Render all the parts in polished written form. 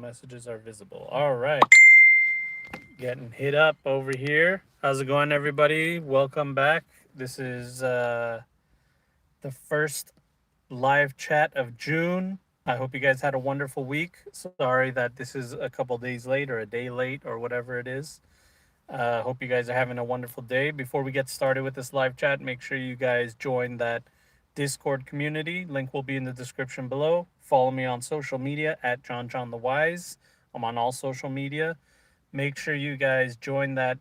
messages are visible. All right. Getting hit up over here. How's it going, everybody? Welcome back. This is the first live chat of June. I hope you guys had a wonderful week. Sorry that this is a couple days late or a day late or whatever it is. Hope you guys are having a wonderful day. Before we get started with this live chat, make sure you guys join that Discord community. Link will be in the description below. Follow me on social media at JonJonTheWise. I'm on all social media. Make sure you guys join that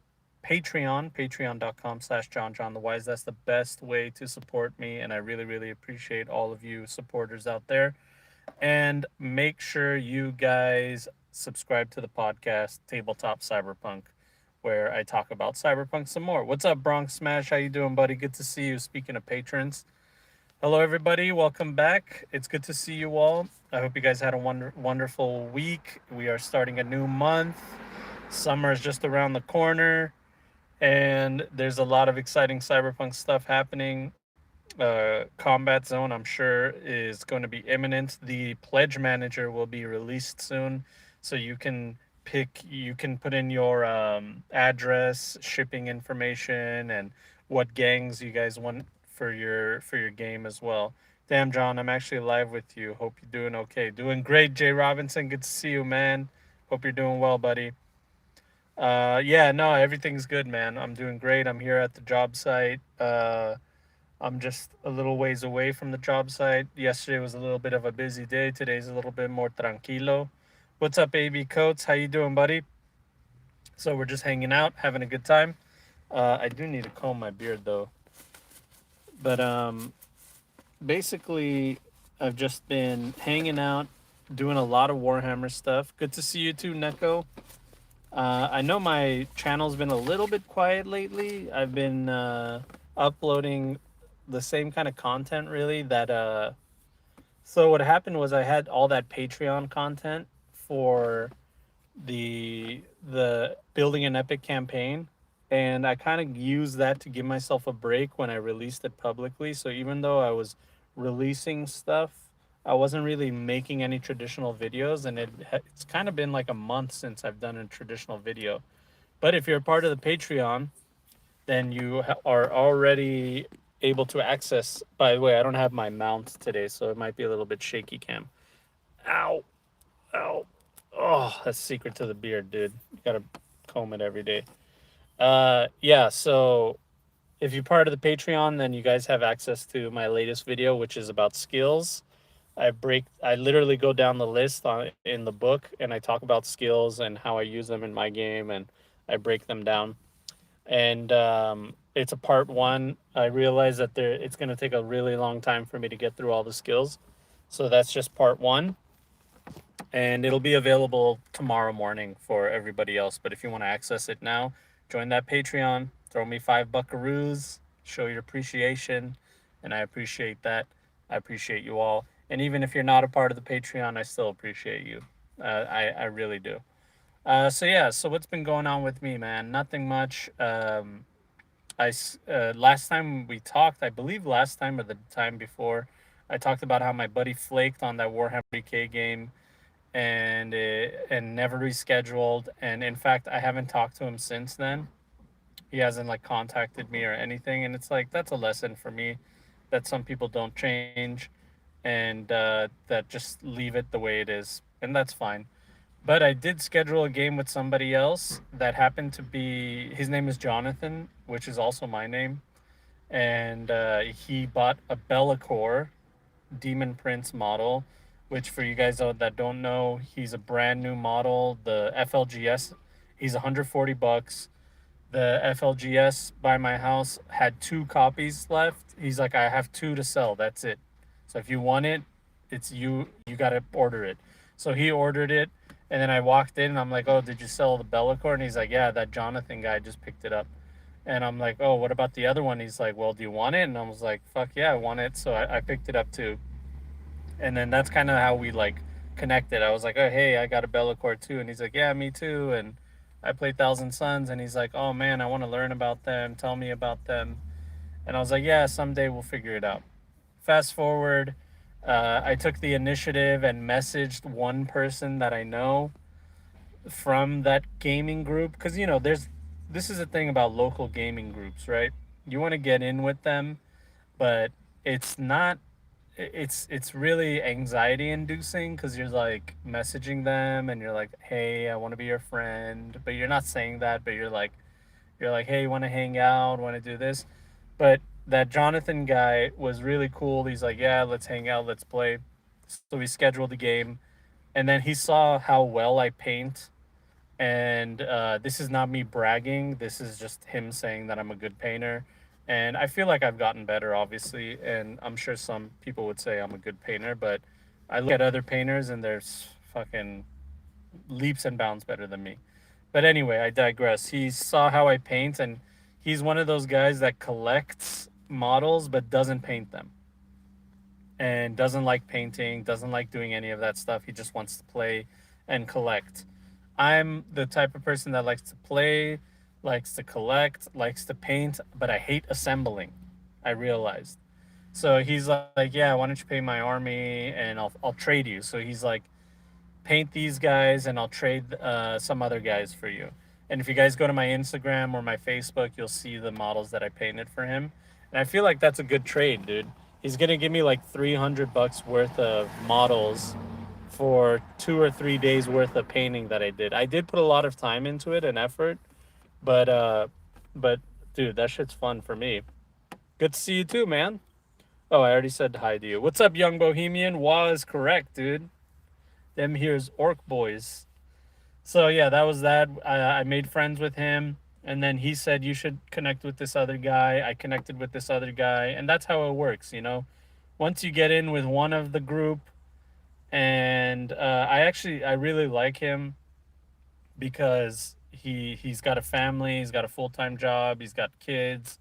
patreon.com/JonJonTheWise. That's the best way to support me, and I really, really appreciate all of you supporters out there. And make sure you guys subscribe to the podcast Tabletop Cyberpunk, where I talk about Cyberpunk some more. What's up, Bronx Smash? How you doing, buddy? Good to see you. Speaking of patrons, hello, everybody. Welcome back. It's good to see you all. I hope you guys had a wonderful week. We are starting a new month. Summer is just around the corner, and there's a lot of exciting Cyberpunk stuff happening. Combat Zone, I'm sure, is going to be imminent. The Pledge Manager will be released soon, so you can put in your address, shipping information, and what gangs you guys want for your game as well. Damn, John, I'm actually live with you. Hope you're doing okay. Doing great, Jay Robinson. Good to see you, man. Hope you're doing well, buddy. Yeah, no, everything's good, man. I'm doing great. I'm here at the job site. I'm just a little ways away from the job site. Yesterday was a little bit of a busy day. Today's a little bit more tranquilo. What's up, AB Coates? How you doing, buddy? So we're just hanging out, having a good time. I do need to comb my beard though. But basically, I've just been hanging out, doing a lot of Warhammer stuff. Good to see you too, Neko. I know my channel's been a little bit quiet lately. I've been uploading the same kind of content, really. So what happened was I had all that Patreon content for the building an epic campaign, and I kind of used that to give myself a break when I released it publicly. So even though I was releasing stuff, I wasn't really making any traditional videos, and it's kind of been like a month since I've done a traditional video. But if you're a part of the Patreon, then you are already able to access. By the way, I don't have my mount today, so it might be a little bit shaky cam. Ow. Ow. Oh, that's secret to the beard, dude. You gotta comb it every day. Yeah, so if you're part of the Patreon, then you guys have access to my latest video, which is about skills. I literally go down the list in the book, and I talk about skills and how I use them in my game, and I break them down. And it's a part one. I realize that it's going to take a really long time for me to get through all the skills, so that's just part one, and it'll be available tomorrow morning for everybody else. But if you want to access it now, join that Patreon, throw me $5 show your appreciation, and I appreciate that. I appreciate you all, and even if you're not a part of the Patreon, I still appreciate you. I really do. So yeah, so what's been going on with me, man? Nothing much. Last time we talked, I believe last time or the time before, I talked about how my buddy flaked on that Warhammer 40K game, and never rescheduled. And in fact, I haven't talked to him since then. He hasn't like contacted me or anything, and it's like that's a lesson for me that some people don't change, and that just leave it the way it is, and that's fine. But I did schedule a game with somebody else that happened to be, his name is Jonathan, which is also my name. And he bought a Bellacore Demon Prince model, which for you guys that don't know, he's a brand new model. The FLGS, he's $140. The FLGS by my house had 2 copies left. He's like, I have 2 to sell. That's it. So if you want it, it's you got to order it. So he ordered it. And then I walked in and I'm like, oh, did you sell the Bellacore? And he's like, yeah, that Jonathan guy just picked it up. And I'm like, oh, what about the other one? He's like, well, do you want it? And I was like, fuck yeah, I want it. So I picked it up too. And then that's kind of how we like connected. I was like, oh, hey, I got a Bellacore too. And he's like, yeah, me too. And I played Thousand Suns. And he's like, oh man, I want to learn about them. Tell me about them. And I was like, yeah, someday we'll figure it out. Fast forward, I took the initiative and messaged one person that I know from that gaming group because there's this is the thing about local gaming groups, right? You want to get in with them, but it's not it's really anxiety inducing because you're like messaging them and you're like, hey, I want to be your friend, but you're not saying that, but you're like, hey, you want to hang out, want to do this. But that Jonathan guy was really cool. He's like, yeah, let's hang out, let's play. So we scheduled the game, and then he saw how well I paint. And this is not me bragging. This is just him saying that I'm a good painter. And I feel like I've gotten better, obviously. And I'm sure some people would say I'm a good painter, but I look at other painters and there's fucking leaps and bounds better than me. But anyway, I digress. He saw how I paint, and he's one of those guys that collects models but doesn't paint them and doesn't like painting, doesn't like doing any of that stuff. He just wants to play and collect. I'm the type of person that likes to play, likes to collect, likes to paint, but I hate assembling. I realized. So he's like, "Yeah, why don't you pay my army and I'll trade you." So he's like, paint these guys and I'll trade some other guys for you. And if you guys go to my Instagram or my Facebook, you'll see the models that I painted for him. And I feel like that's a good trade, dude. He's gonna give me like $300 worth of models for 2 or 3 days worth of painting that I did. I did put a lot of time into it and effort, but but dude, that shit's fun for me. Good to see you too, man. Oh, I already said hi to you. What's up, young bohemian? Was correct, dude. Them here's orc boys. So yeah, that was that. I made friends with him, and then he said you should connect with this other guy. I connected with this other guy, and that's how it works. Once you get in with one of the group, and I really like him because he's got a family, he's got a full time job, he's got kids.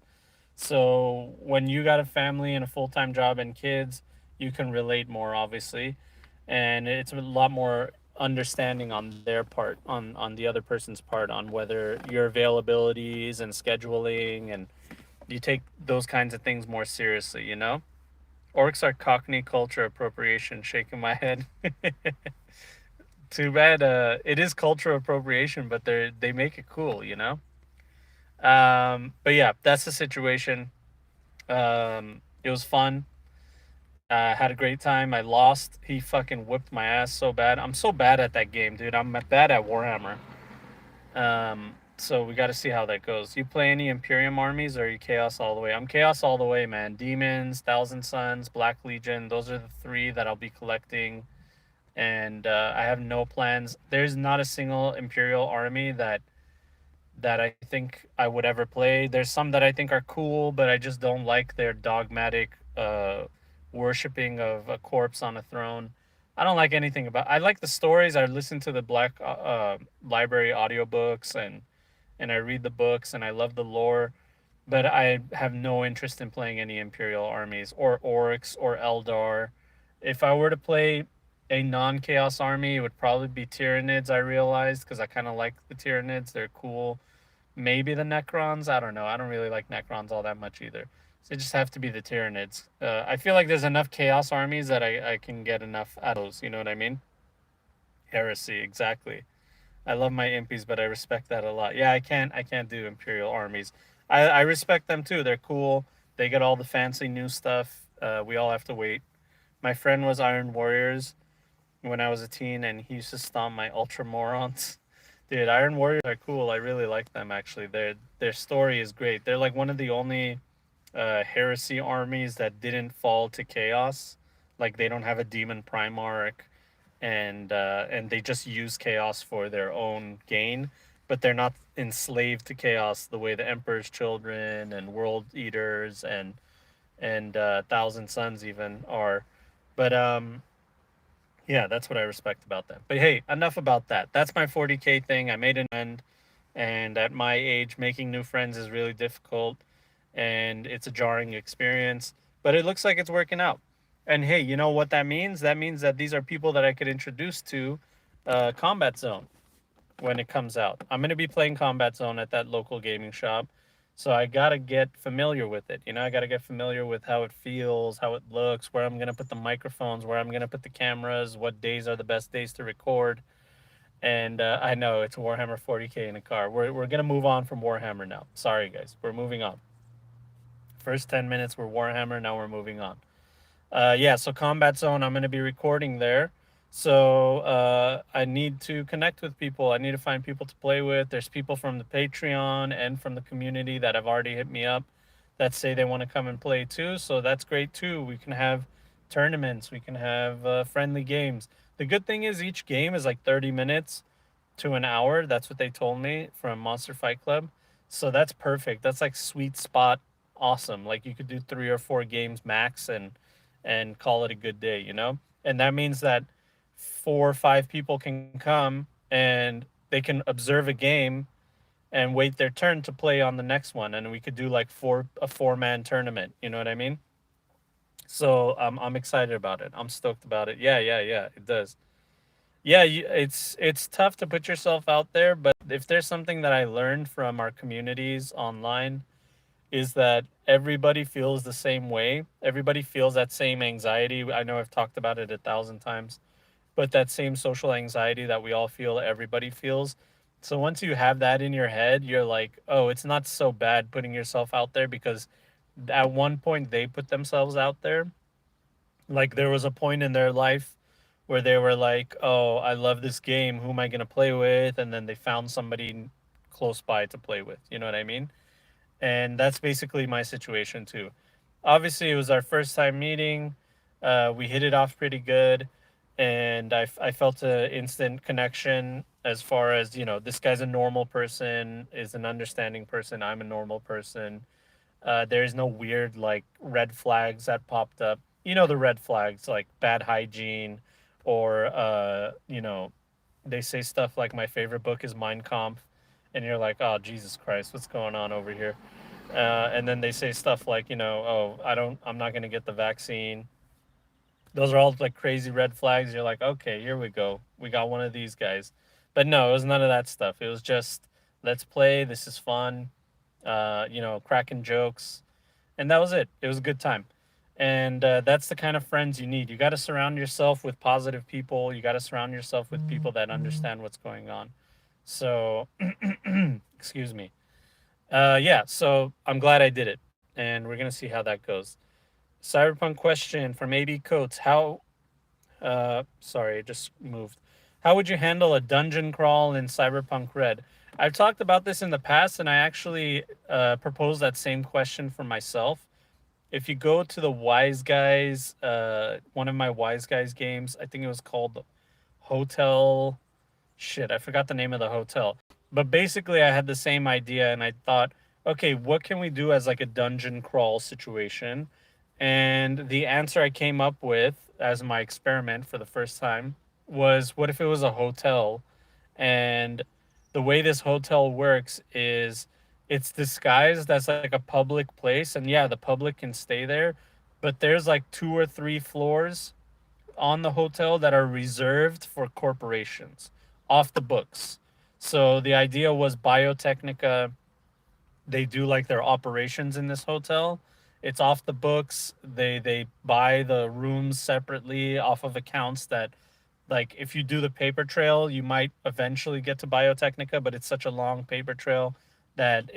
So when you got a family and a full time job and kids, you can relate more, obviously, and it's a lot more understanding on their part, on the other person's part, on whether your availabilities and scheduling, and you take those kinds of things more seriously. Orcs are Cockney culture appropriation. Shaking my head. Too bad. It is cultural appropriation, but they make it cool. But yeah, that's the situation. It was fun. Had a great time. I lost. He fucking whipped my ass so bad. I'm so bad at that game, dude. I'm bad at Warhammer. So we got to see how that goes. You play any Imperium armies, or are you Chaos all the way? I'm Chaos all the way, man. Demons, Thousand Suns, Black Legion. Those are the three that I'll be collecting, and I have no plans. There's not a single Imperial army that I think I would ever play. There's some that I think are cool, but I just don't like their dogmatic worshipping of a corpse on a throne. I don't like anything about. I like the stories. I listen to the Black Library audiobooks, and I read the books, and I love the lore, but I have no interest in playing any Imperial armies or Orcs or Eldar. If I were to play a non-chaos army, it would probably be Tyranids. I realized because I kind of like the Tyranids. They're cool. Maybe the Necrons. I don't know. I don't really like Necrons all that much either. So it just have to be the Tyranids. I feel like there's enough Chaos armies that I can get enough out of those. You know what I mean? Heresy, exactly. I love my impies, but I respect that a lot. Yeah, I can't do Imperial armies. I respect them too. They're cool. They get all the fancy new stuff. We all have to wait. My friend was Iron Warriors when I was a teen, and he used to stomp my Ultra Morons. Dude, Iron Warriors are cool. I really like them actually. Their story is great. They're like one of the only heresy armies that didn't fall to chaos. Like they don't have a demon primarch, and they just use chaos for their own gain, but they're not enslaved to chaos the way the Emperor's Children and World Eaters and Thousand Suns even are. But yeah, that's what I respect about them. But hey, enough about that. That's my 40K thing. I made an end, and at my age, making new friends is really difficult, and it's a jarring experience. But it looks like it's working out. And hey, you know what that means? That means that these are people that I could introduce to Combat Zone when it comes out. I'm going to be playing Combat Zone at that local gaming shop. So I gotta get familiar with it. I gotta get familiar with how it feels, how it looks, where I'm gonna put the microphones, where I'm gonna put the cameras, what days are the best days to record. And I know it's Warhammer 40K in a car. We're gonna move on from Warhammer now. Sorry guys, we're moving on. First 10 minutes were Warhammer. Now we're moving on. Yeah, so Combat Zone, I'm going to be recording there. So I need to connect with people. I need to find people to play with. There's people from the Patreon and from the community that have already hit me up that say they want to come and play too. So that's great too. We can have tournaments, we can have friendly games. The good thing is each game is like 30 minutes to an hour. That's what they told me from Monster Fight Club. So that's perfect. That's like sweet spot. Awesome. Like you could do 3 or 4 games max and call it a good day. And that means that 4 or 5 people can come and they can observe a game and wait their turn to play on the next one, and we could do like a 4-man tournament. You know what I mean? So I'm excited about it. I'm stoked about it. Yeah, yeah, yeah. It does. Yeah, it's tough to put yourself out there, but if there's something that I learned from our communities online is that everybody feels the same way. Everybody feels that same anxiety. I know I've talked about it 1,000 times, but that same social anxiety that we all feel, everybody feels. So once you have that in your head, you're like, oh, it's not so bad putting yourself out there because at one point they put themselves out there. Like there was a point in their life where they were like, "Oh, I love this game. Who am I going to play with?" And then they found somebody close by to play with. You know what I mean? And that's basically my situation too. Obviously, it was our first time meeting. We hit it off pretty good, and I felt an instant connection as far as this guy's a normal person, is an understanding person. I'm a normal person. There's no weird like red flags that popped up. The red flags like bad hygiene, or they say stuff like my favorite book is Mein Kampf, and you're like, oh Jesus Christ, what's going on over here? And then they say stuff like, oh, I'm not gonna get the vaccine. Those are all like crazy red flags. You're like, okay, here we go. We got one of these guys. But no, it was none of that stuff. It was just let's play. This is fun. Cracking jokes, and that was it. It was a good time, and that's the kind of friends you need. You got to surround yourself with positive people. You got to surround yourself with people that understand what's going on. So, excuse me. Yeah, so I'm glad I did it, and we're gonna see how that goes. Cyberpunk question from AB Coates: How? Sorry, it just moved. How would you handle a dungeon crawl in Cyberpunk Red? I've talked about this in the past, and I actually proposed that same question for myself. If you go to the Wise Guys, one of my Wise Guys games, I think it was called Hotel. Shit, I forgot the name of the hotel. But basically, I had the same idea, and I thought, okay, what can we do as like a dungeon crawl situation? And the answer I came up with as my experiment for the first time was, what if it was a hotel? And the way this hotel works is it's disguised as like a public place, and yeah, the public can stay there, but there's like 2 or 3 floors on the hotel that are reserved for corporations off the books. So the idea was Biotechnica, they do like their operations in this hotel. It's off the books. They buy the rooms separately off of accounts that, like, if you do the paper trail, you might eventually get to Biotechnica, but it's such a long paper trail that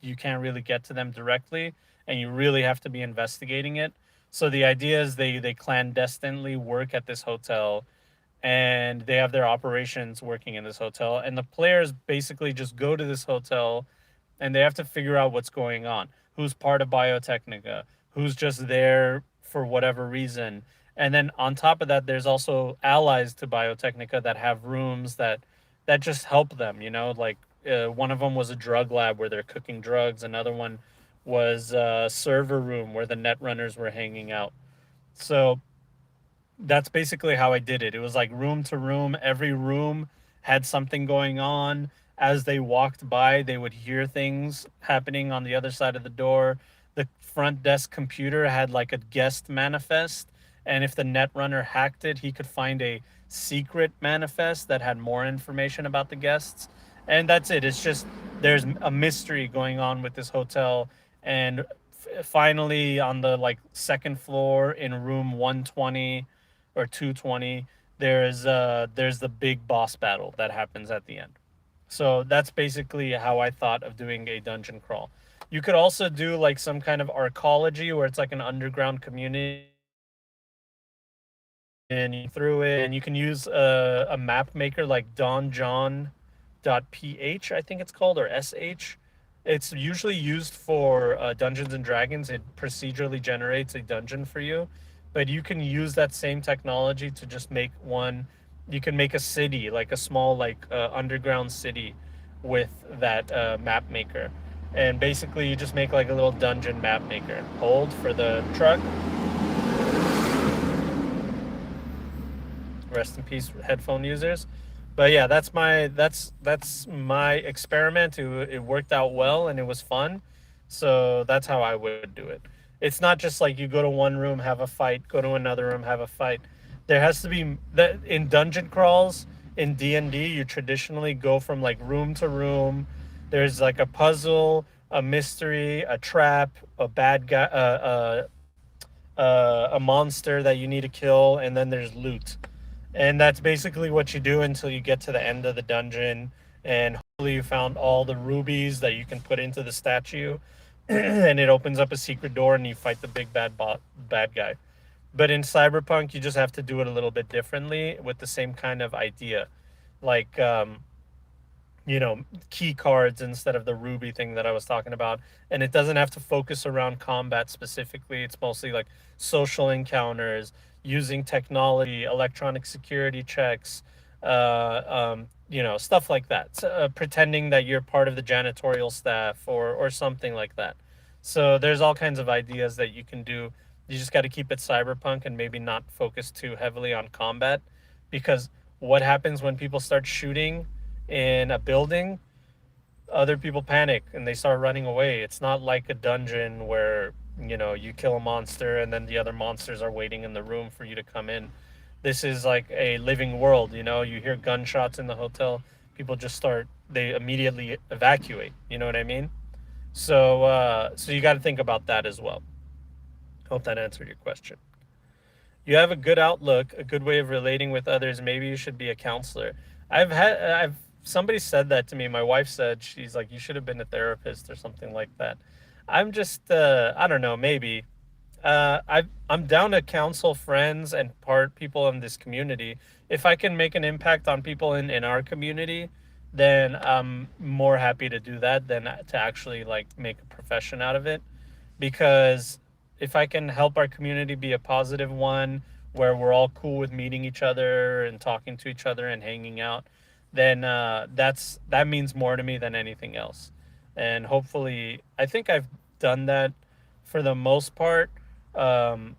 you can't really get to them directly, and you really have to be investigating it. So the idea is they clandestinely work at this hotel, and they have their operations working in this hotel, and the players basically just go to this hotel and they have to figure out what's going on. Who's part of Biotechnica? Who's just there for whatever reason? And then on top of that, there's also allies to Biotechnica that have rooms that just help them. Like one of them was a drug lab where they're cooking drugs. Another one was a server room where the netrunners were hanging out. So that's basically how I did it. It was like room to room. Every room had something going on. As they walked by, they would hear things happening on the other side of the door. The front desk computer had like a guest manifest. And if the netrunner hacked it, he could find a secret manifest that had more information about the guests. And that's it. It's just there's a mystery going on with this hotel, and finally on the like second floor in room 120 or 220, there's the big boss battle that happens at the end. So that's basically how I thought of doing a dungeon crawl. You could also do like some kind of arcology where it's like an underground community and you through it, and you can use a map maker like donjon.ph, I think it's called, or sh. It's usually used for Dungeons and Dragons. It procedurally generates a dungeon for you, but you can use that same technology to just make one. You can make a city, like a small, like underground city, with that map maker, and basically you just make like a little dungeon map maker. Hold for the truck. Rest in peace, headphone users. But yeah, that's my experiment. It worked out well and it was fun. So that's how I would do it. It's not just like you go to one room, have a fight, go to another room, have a fight. There has to be that in dungeon crawls in D&D, you traditionally go from like room to room. There's like a puzzle, a mystery, a trap, a bad guy, a monster that you need to kill, and then there's loot. And that's basically what you do until you get to the end of the dungeon. And hopefully, you found all the rubies that you can put into the statue. And it opens up a secret door, and you fight the big bad guy. But in Cyberpunk, you just have to do it a little bit differently with the same kind of idea. Like, key cards instead of the ruby thing that I was talking about. And it doesn't have to focus around combat specifically. It's mostly like social encounters, using technology, electronic security checks, stuff like that. So, pretending that you're part of the janitorial staff or something like that. So there's all kinds of ideas that you can do. You just got to keep it cyberpunk and maybe not focus too heavily on combat, because what happens when people start shooting in a building? Other people panic and they start running away. It's not like a dungeon where, you kill a monster and then the other monsters are waiting in the room for you to come in. This is like a living world. You hear gunshots in the hotel, people just start, they immediately evacuate. You know what I mean? So you got to think about that as well. Hope that answered your question. You have a good outlook, a good way of relating with others. Maybe you should be a counselor. I've somebody said that to me. My wife said, she's like, you should have been a therapist or something like that. I'm just I don't know, maybe. I'm down to counsel friends and part people in this community. If I can make an impact on people in our community, then I'm more happy to do that than to actually like make a profession out of it. Because if I can help our community be a positive one where we're all cool with meeting each other and talking to each other and hanging out, then that means more to me than anything else. And hopefully, I think I've done that for the most part. Um,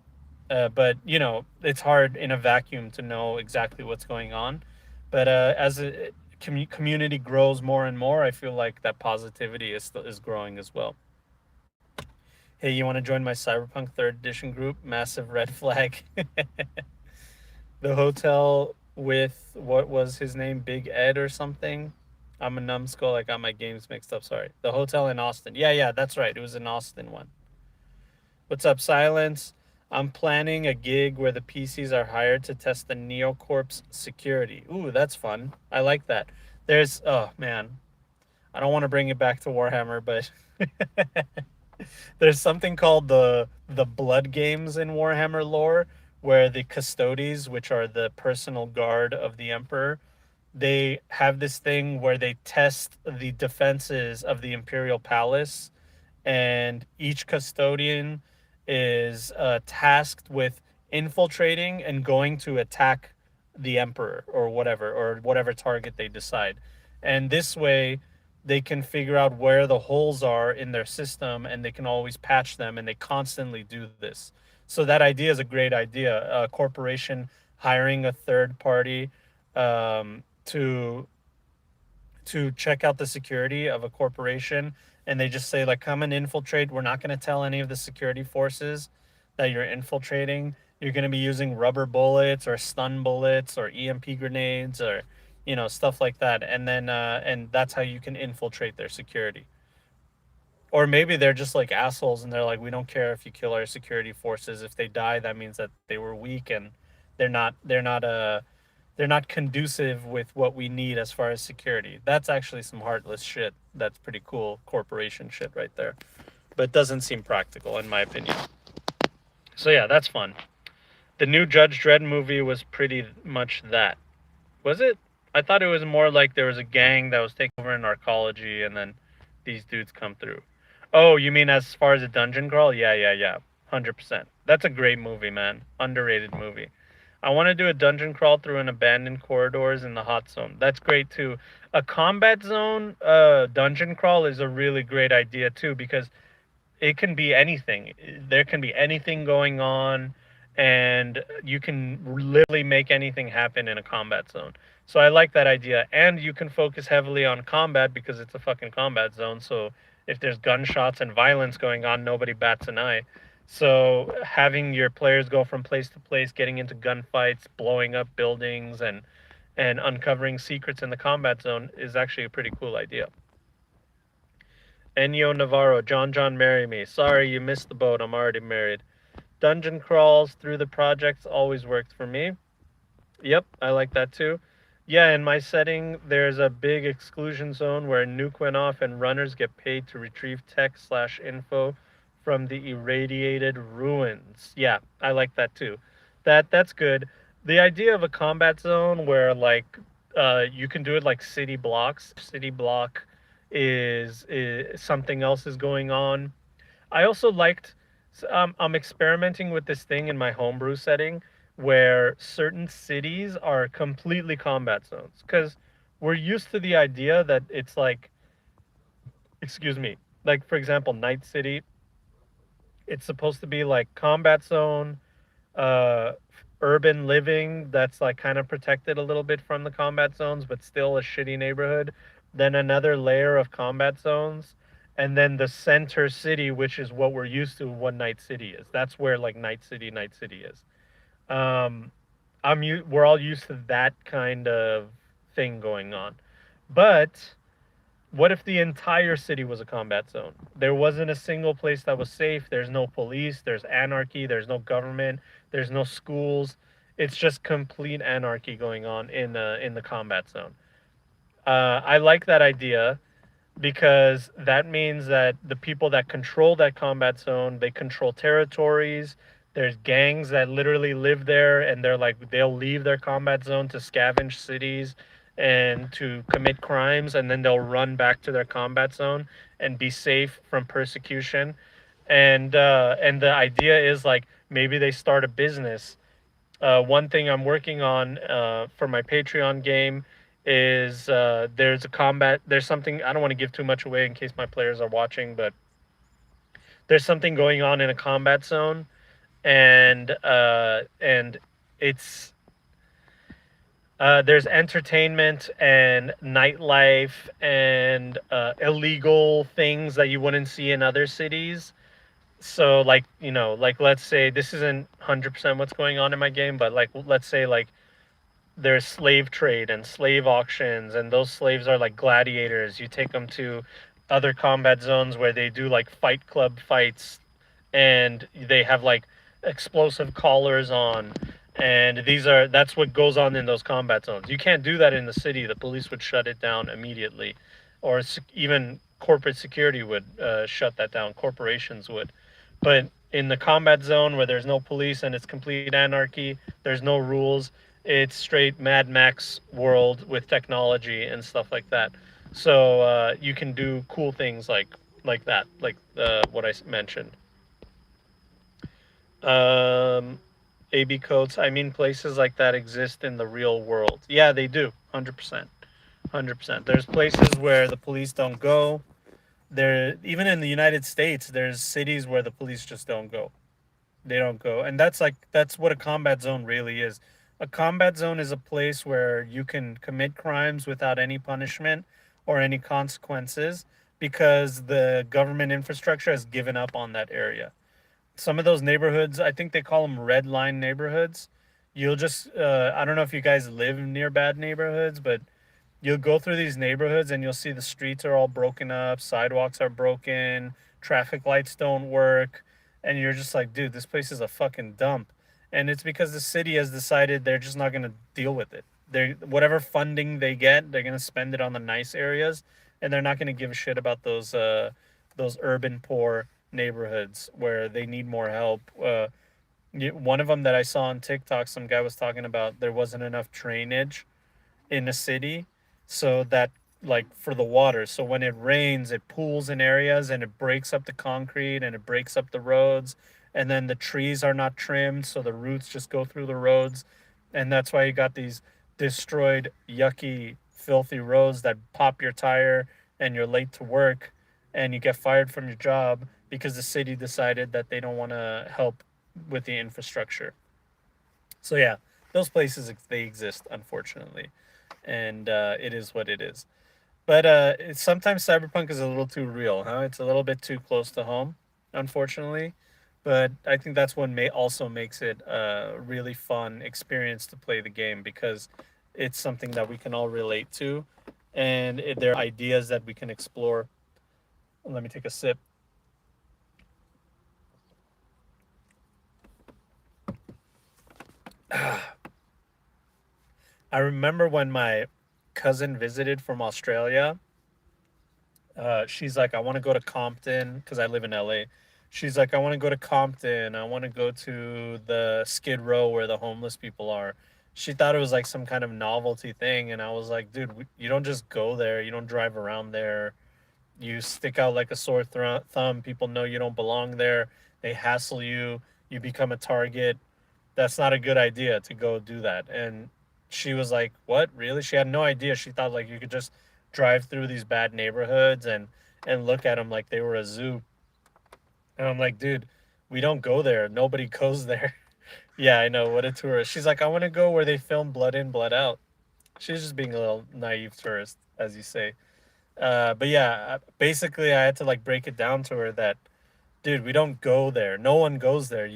but it's hard in a vacuum to know exactly what's going on. But as a community grows more and more, I feel like that positivity is growing as well. Hey, you want to join my Cyberpunk Third Edition group? Massive red flag. The hotel with what was his name, Big Ed or something. I'm a numbskull. I got my games mixed up. Sorry. The hotel in Austin. Yeah, that's right. It was an Austin one. What's up, Silence? I'm planning a gig where the PCs are hired to test the Neocorp's security. Ooh, that's fun. I like that. Oh man, I don't want to bring it back to Warhammer, but there's something called the blood games in Warhammer lore, where the custodies, which are the personal guard of the emperor, they have this thing where they test the defenses of the imperial palace, and each custodian is tasked with infiltrating and going to attack the emperor or whatever target they decide. And this way they can figure out where the holes are in their system, and they can always patch them, and they constantly do this. So that idea is a great idea. A corporation hiring a third party to check out the security of a corporation, and they just say like, come and infiltrate. We're not going to tell any of the security forces that you're infiltrating. You're going to be using rubber bullets or stun bullets or EMP grenades, or stuff like that. And that's how you can infiltrate their security. Or maybe they're just like assholes and they're like, we don't care if you kill our security forces. If they die, that means that they were weak and they're not conducive with what we need as far as security. That's actually some heartless shit. That's pretty cool corporation shit right there. But it doesn't seem practical in my opinion. So yeah, that's fun. The new Judge Dredd movie was pretty much that. Was it? I thought it was more like there was a gang that was taking over in arcology, and then these dudes come through. Oh, you mean as far as a dungeon crawl? Yeah, yeah, yeah. 100%. That's a great movie, man. Underrated movie. I want to do a dungeon crawl through an abandoned corridors in the hot zone. That's great too. A combat zone dungeon crawl is a really great idea too, because it can be anything. There can be anything going on, and you can literally make anything happen in a combat zone. So I like that idea, and you can focus heavily on combat because it's a fucking combat zone. So if there's gunshots and violence going on, nobody bats an eye. So having your players go from place to place, getting into gunfights, blowing up buildings, and uncovering secrets in the combat zone is actually a pretty cool idea. Ennio Navarro, John, marry me. Sorry, you missed the boat. I'm already married. Dungeon crawls through the projects always worked for me. Yep, I like that too. Yeah, in my setting, there's a big exclusion zone where a nuke went off and runners get paid to retrieve tech/info from the irradiated ruins. Yeah, I like that too. That's good. The idea of a combat zone where like you can do it like city blocks. City block is something else is going on. I also liked. I'm experimenting with this thing in my homebrew setting where certain cities are completely combat zones because we're used to the idea that it's like, excuse me, like for example, Night City. It's supposed to be like combat zone, uh, urban living that's like kind of protected a little bit from the combat zones, but still a shitty neighborhood. Then another layer of combat zones, and then the center city, which is what we're used to. What Night City is. That's where like Night City is. Um, we're all used to that kind of thing going on, but what if the entire city was a combat zone? There wasn't a single place that was safe. There's no police. There's anarchy. There's no government. There's no schools. It's just complete anarchy going on in the combat zone. I like that idea because that means that the people that control that combat zone, they control territories. There's gangs that literally live there, and they're like they'll leave their combat zone to scavenge cities and to commit crimes, and then they'll run back to their combat zone and be safe from persecution. And the idea is like maybe they start a business. One thing I'm working on for my Patreon game is there's a combat. There's something I don't want to give too much away in case my players are watching, but there's something going on in a combat zone, and it's there's entertainment and nightlife and illegal things that you wouldn't see in other cities. So like like let's say this isn't 100% what's going on in my game, but like let's say like there's slave trade and slave auctions, and those slaves are like gladiators. You take them to other combat zones where they do like fight club fights, and they have like explosive collars on, and that's what goes on in those combat zones. You can't do that in the city. The police would shut it down immediately, or even corporate security would shut that down. Corporations would. But in the combat zone where there's no police and it's complete anarchy, there's no rules. It's straight Mad Max world with technology and stuff like that. So you can do cool things like that, like what I mentioned. Um, AB codes. I mean, places like that exist in the real world. Yeah, they do. 100%. 100%. There's places where the police don't go. There, even in the United States, there's cities where the police just don't go. They don't go, and that's what a combat zone really is. A combat zone is a place where you can commit crimes without any punishment or any consequences because the government infrastructure has given up on that area. Some of those neighborhoods, I think they call them red line neighborhoods. You'll just I don't know if you guys live near bad neighborhoods, but you'll go through these neighborhoods and you'll see the streets are all broken up, sidewalks are broken, traffic lights don't work, and you're just like, dude, this place is a fucking dump. And it's because the city has decided they're just not going to deal with it. They whatever funding they get, they're going to spend it on the nice areas, and they're not going to give a shit about those urban poor neighborhoods where they need more help. One of them that I saw on TikTok, some guy was talking about there wasn't enough drainage in a city, so that, like, for the water, so when it rains it pools in areas and it breaks up the concrete and it breaks up the roads, and then the trees are not trimmed so the roots just go through the roads, and that's why you got these destroyed, yucky, filthy roads that pop your tire and you're late to work and you get fired from your job because the city decided that they don't want to help with the infrastructure. So yeah, those places, they exist, unfortunately, and it is what it is. But sometimes Cyberpunk is a little too real, huh? It's a little bit too close to home, unfortunately. But I think that's what may also makes it a really fun experience to play the game, because it's something that we can all relate to, and there are ideas that we can explore. Let me take a sip. I remember when my cousin visited from Australia. She's like, I want to go to Compton because I live in LA. She's like, I want to go to Compton. I want to go to the Skid Row where the homeless people are. She thought it was like some kind of novelty thing. And I was like, dude, you don't just go there. You don't drive around there. You stick out like a sore thumb. People know you don't belong there. They hassle you. You become a target. That's not a good idea to go do that. And she was like, what, really? She had no idea. She thought like you could just drive through these bad neighborhoods and look at them like they were a zoo. And I'm like, dude, we don't go there. Nobody goes there. Yeah, I know, what a tourist. She's like, I want to go where they film Blood In Blood Out. She's just being a little naive tourist, as you say. But yeah, basically I had to like break it down to her that, dude, we don't go there. No one goes there.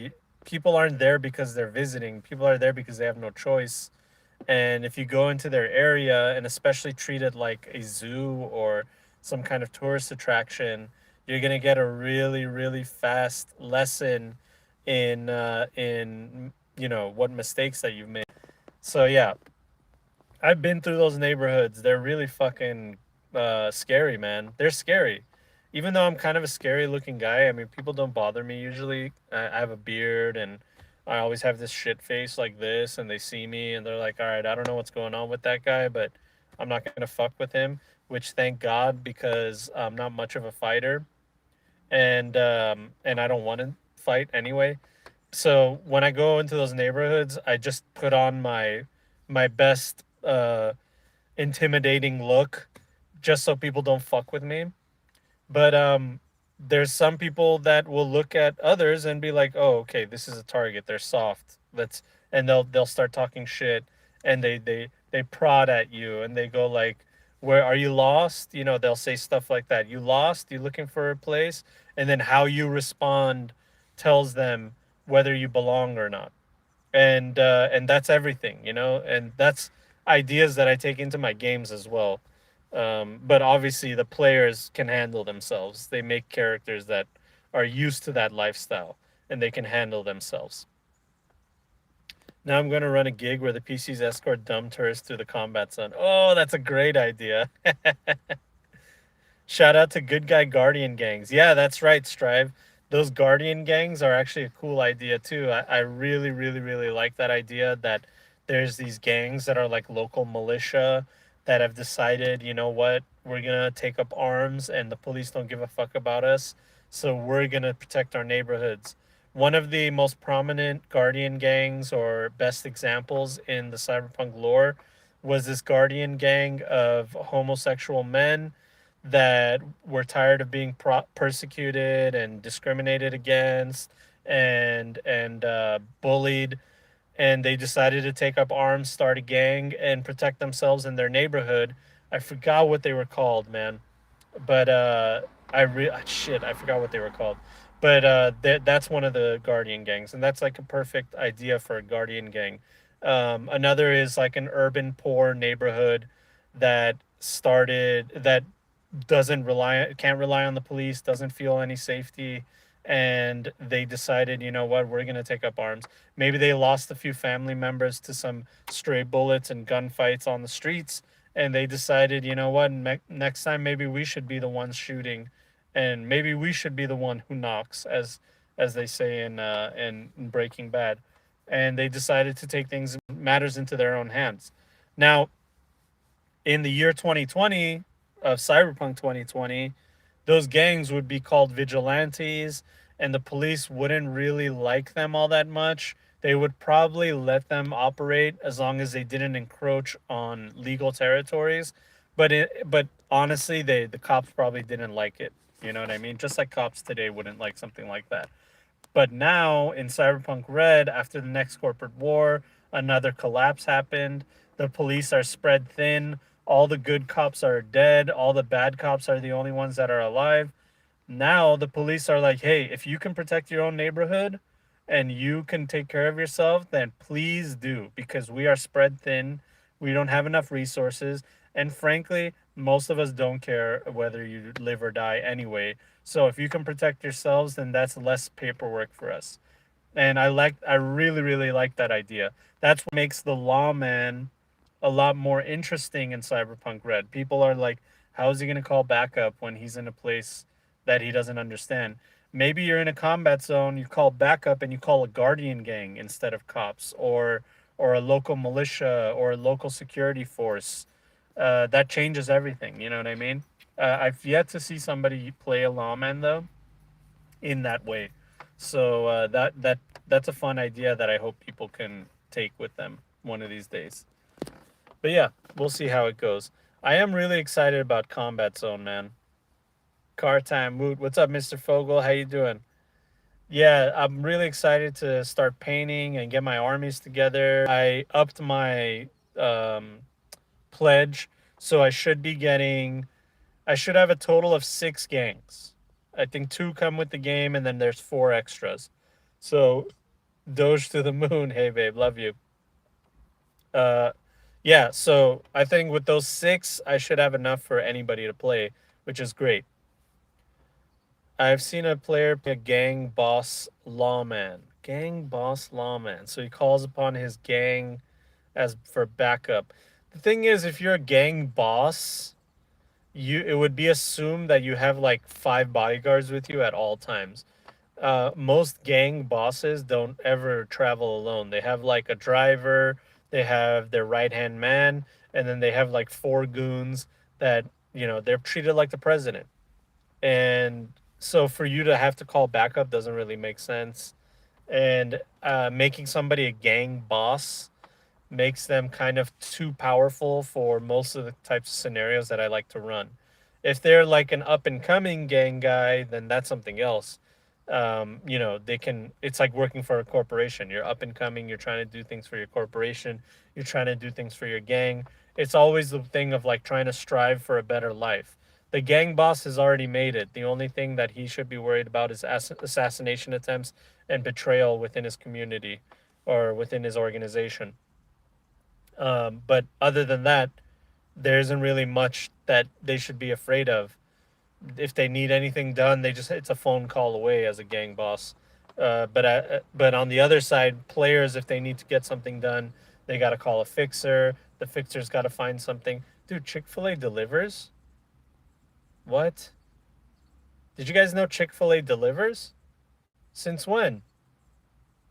People aren't there because they're visiting. People are there because they have no choice. And if you go into their area and especially treat it like a zoo or some kind of tourist attraction, you're gonna get a really, really fast lesson in what mistakes that you've made. So yeah, I've been through those neighborhoods. They're really fucking scary, man. They're scary. Even though I'm kind of a scary looking guy, I mean, people don't bother me usually. I have a beard and I always have this shit face like this, and they see me and they're like, all right, I don't know what's going on with that guy, but I'm not going to fuck with him, which thank God, because I'm not much of a fighter, and I don't want to fight anyway. So when I go into those neighborhoods, I just put on my best intimidating look just so people don't fuck with me. But there's some people that will look at others and be like, "Oh, okay, this is a target. They're soft. Let's," and they'll start talking shit, and they prod at you and they go like, "Where are you lost?" They'll say stuff like that. "You lost? You looking for a place?" And then how you respond tells them whether you belong or not, and that's everything, and that's ideas that I take into my games as well. But obviously the players can handle themselves. They make characters that are used to that lifestyle and they can handle themselves. Now I'm going to run a gig where the PCs escort dumb tourists through the combat zone. Oh, that's a great idea. Shout out to good guy guardian gangs. Yeah, that's right, Strive. Those guardian gangs are actually a cool idea too. I really, really, really like that idea that there's these gangs that are like local militia that have decided, you know what, we're gonna take up arms and the police don't give a fuck about us. So we're gonna protect our neighborhoods. One of the most prominent guardian gangs or best examples in the cyberpunk lore was this guardian gang of homosexual men that were tired of being persecuted and discriminated against and bullied, and they decided to take up arms, start a gang, and protect themselves in their neighborhood. I forgot what they were called, man, but shit, I forgot what they were called. But that's one of the guardian gangs, and that's like a perfect idea for a guardian gang. Another is like an urban poor neighborhood that doesn't rely can't rely on the police, doesn't feel any safety, and they decided, you know what, we're going to take up arms. Maybe they lost a few family members to some stray bullets and gunfights on the streets, and they decided, you know what, next time maybe we should be the ones shooting, and maybe we should be the one who knocks, as they say in Breaking Bad. And they decided to take things matters into their own hands. Now, in the year 2020 of Cyberpunk 2020, those gangs would be called vigilantes, and the police wouldn't really like them all that much. They would probably let them operate as long as they didn't encroach on legal territories. But honestly, the cops probably didn't like it. You know what I mean? Just like cops today wouldn't like something like that. But now in Cyberpunk Red, after the next corporate war, another collapse happened. The police are spread thin. All the good cops are dead. All the bad cops are the only ones that are alive. Now the police are like, hey, if you can protect your own neighborhood and you can take care of yourself, then please do, because we are spread thin. We don't have enough resources. And frankly, most of us don't care whether you live or die anyway. So if you can protect yourselves, then that's less paperwork for us. And I really, really like that idea. That's what makes the lawman a lot more interesting in Cyberpunk Red. People are like, how is he going to call backup when he's in a place that he doesn't understand? Maybe you're in a combat zone, you call backup and you call a guardian gang instead of cops, or a local militia or a local security force. That changes everything. You know what I mean? I've yet to see somebody play a lawman though in that way. So that's a fun idea that I hope people can take with them one of these days. But yeah, we'll see how it goes. I am really excited about Combat Zone, man. Car time, Woot. What's up, Mr. Fogel? How you doing? Yeah, I'm really excited to start painting and get my armies together. I upped my um, pledge, so I should have a total of 6 gangs. I think 2 come with the game, and then there's 4 extras. So, Doge to the moon. Hey, babe, love you. Uh, yeah, so I think with those 6, I should have enough for anybody to play, which is great. I've seen a player play a gang boss lawman. Gang boss lawman. So he calls upon his gang as for backup. The thing is, if you're a gang boss, it would be assumed that you have like 5 bodyguards with you at all times. Most gang bosses don't ever travel alone. They have like a driver, they have their right hand man, and then they have like 4 goons that, they're treated like the president. And so for you to have to call backup doesn't really make sense. And making somebody a gang boss makes them kind of too powerful for most of the types of scenarios that I like to run. If they're like an up and coming gang guy, then that's something else. They can, it's like working for a corporation. You're up and coming, you're trying to do things for your corporation, you're trying to do things for your gang. It's always the thing of like trying to strive for a better life. The gang boss has already made it. The only thing that he should be worried about is assassination attempts and betrayal within his community or within his organization. But other than that, there isn't really much that they should be afraid of. If they need anything done, it's a phone call away as a gang boss. But on the other side, players, if they need to get something done, they got to call a fixer. The fixer's got to find something. Dude, Chick-fil-A delivers? What? Did you guys know Chick-fil-A delivers? Since when?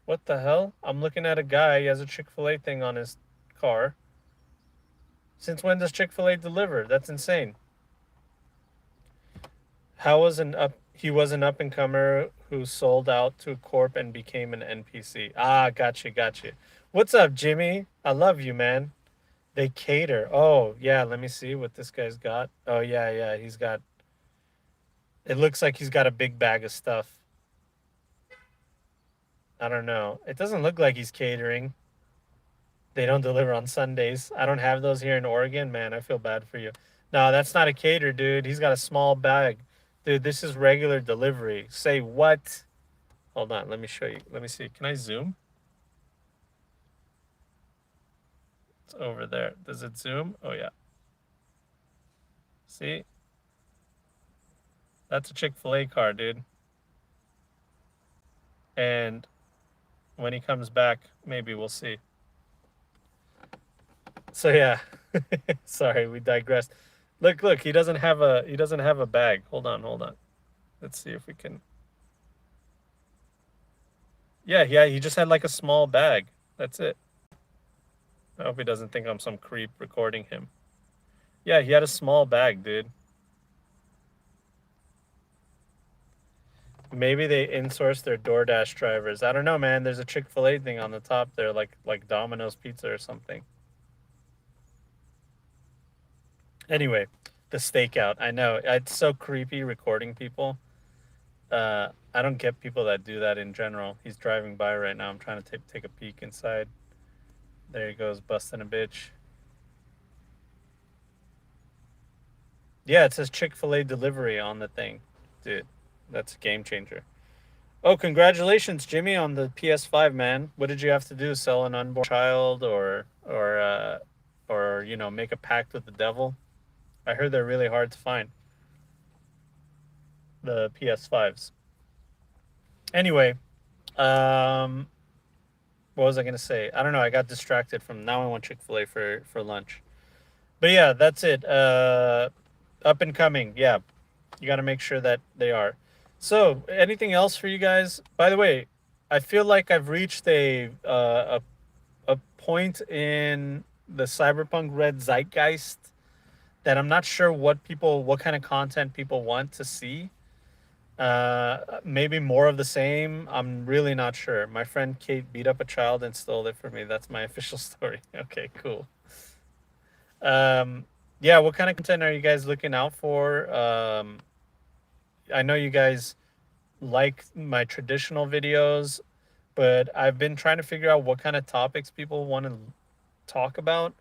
What the hell? I'm looking at a guy. He has a Chick-fil-A thing on his car. Since when does Chick-fil-A deliver? That's insane. How was an up he was an up and comer who sold out to a corp and became an NPC. Ah, gotcha. What's up, Jimmy? I love you, man. They cater. Oh, yeah, let me see what this guy's got. Oh, yeah, it looks like he's got a big bag of stuff. I don't know. It doesn't look like he's catering. They don't deliver on Sundays. I don't have those here in Oregon, man. I feel bad for you. No, that's not a cater, dude. He's got a small bag. Dude, this is regular delivery. Say what? Hold on, let me show you. Let me see. Can I zoom? It's over there. Does it zoom? Oh, yeah. See, that's a Chick-fil-A car, dude. And when he comes back, maybe we'll see. So yeah, sorry, we digressed. Look, he doesn't have a bag. Hold on. Let's see if we can. Yeah, he just had like a small bag. That's it. I hope he doesn't think I'm some creep recording him. Yeah, he had a small bag, dude. Maybe they insource their DoorDash drivers. I don't know, man. There's a Chick-fil-A thing on the top there, like Domino's Pizza or something. Anyway, the stakeout. I know it's so creepy recording people. I don't get people that do that in general. He's driving by right now. I'm trying to take a peek inside. There he goes, busting a bitch. Yeah, it says Chick-fil-A delivery on the thing. Dude, that's a game changer. Oh, congratulations, Jimmy, on the PS5, man. What did you have to do? Sell an unborn child or make a pact with the devil? I heard they're really hard to find, the PS5s. Anyway, um what was I gonna say? I don't know. I got distracted from now I want Chick-fil-A for lunch. But yeah, that's it. Up and coming. Yeah, you got to make sure that they are. So, anything else for you guys? By the way, I feel like I've reached a point in the Cyberpunk Red zeitgeist that I'm not sure what kind of content people want to see. Maybe more of the same. I'm really not sure. My friend Kate beat up a child and stole it from me. That's my official story. Okay, cool. Um, yeah, what kind of content are you guys looking out for? I know you guys like my traditional videos, but I've been trying to figure out what kind of topics people want to talk about.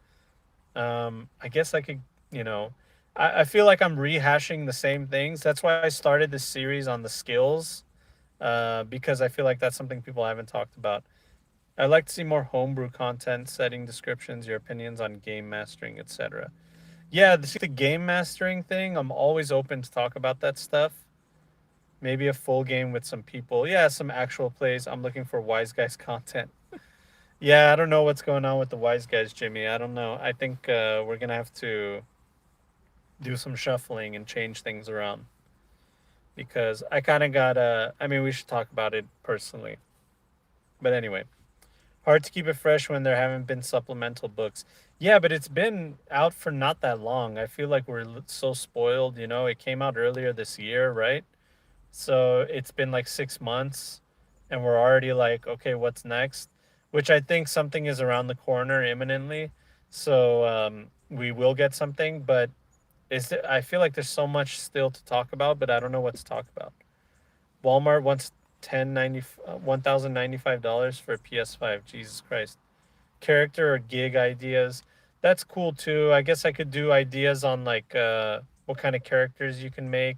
I guess I could, you know, I feel like I'm rehashing the same things. That's why I started this series on the skills, because I feel like that's something people haven't talked about. I'd like to see more homebrew content, setting descriptions, your opinions on game mastering, etc. Yeah, the game mastering thing, I'm always open to talk about that stuff. Maybe a full game with some people. Yeah, some actual plays. I'm looking for wise guys content. Yeah, I don't know what's going on with the wise guys, Jimmy. I don't know. I think we're gonna have to do some shuffling and change things around because I kind of got. I mean, we should talk about it personally. But anyway, hard to keep it fresh when there haven't been supplemental books. Yeah, but it's been out for not that long. I feel like we're so spoiled. It came out earlier this year, right? So it's been like 6 months, and we're already like, okay, what's next? Which I think something is around the corner imminently. So we will get something, but I feel like there's so much still to talk about, but I don't know what to talk about. Walmart wants $1,095 for a PS5. Jesus Christ. Character or gig ideas. That's cool too. I guess I could do ideas on like what kind of characters you can make.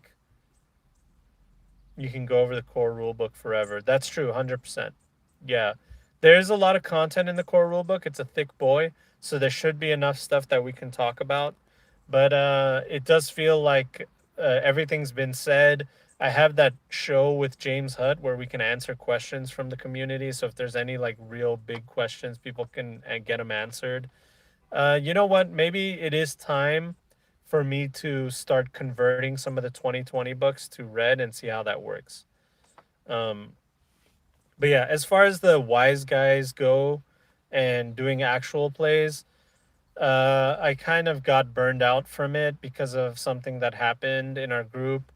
You can go over the core rulebook forever. That's true, 100%. Yeah. There's a lot of content in the core rulebook. It's a thick boy, so there should be enough stuff that we can talk about. But it does feel like everything's been said. I have that show with James Hutt where we can answer questions from the community. So if there's any like real big questions, people can get them answered. You know what? Maybe it is time for me to start converting some of the 2020 books to red and see how that works. Um, but yeah, as far as the wise guys go and doing actual plays, I kind of got burned out from it because of something that happened in our group.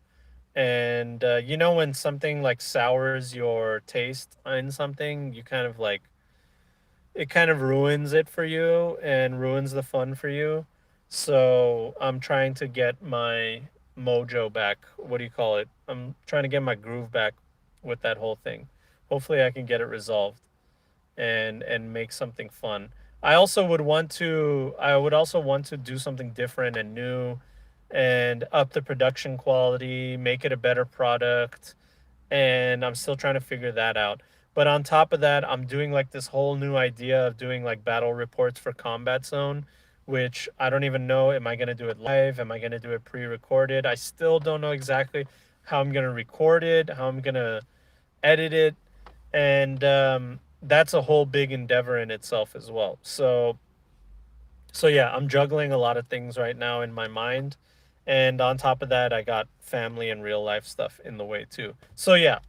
And when something like sours your taste in something, you kind of like it kind of ruins it for you and ruins the fun for you. So I'm trying to get my mojo back. What do you call it? I'm trying to get my groove back with that whole thing. Hopefully I can get it resolved and make something fun. I would also want to do something different and new and up the production quality, make it a better product, and I'm still trying to figure that out. But on top of that, I'm doing like this whole new idea of doing like battle reports for Combat Zone, which I don't even know. Am I going to do it live? Am I going to do it pre-recorded? I still don't know exactly how I'm going to record it, how I'm going to edit it, and that's a whole big endeavor in itself as well. So yeah, I'm juggling a lot of things right now in my mind, and on top of that, I got family and real life stuff in the way too. So yeah,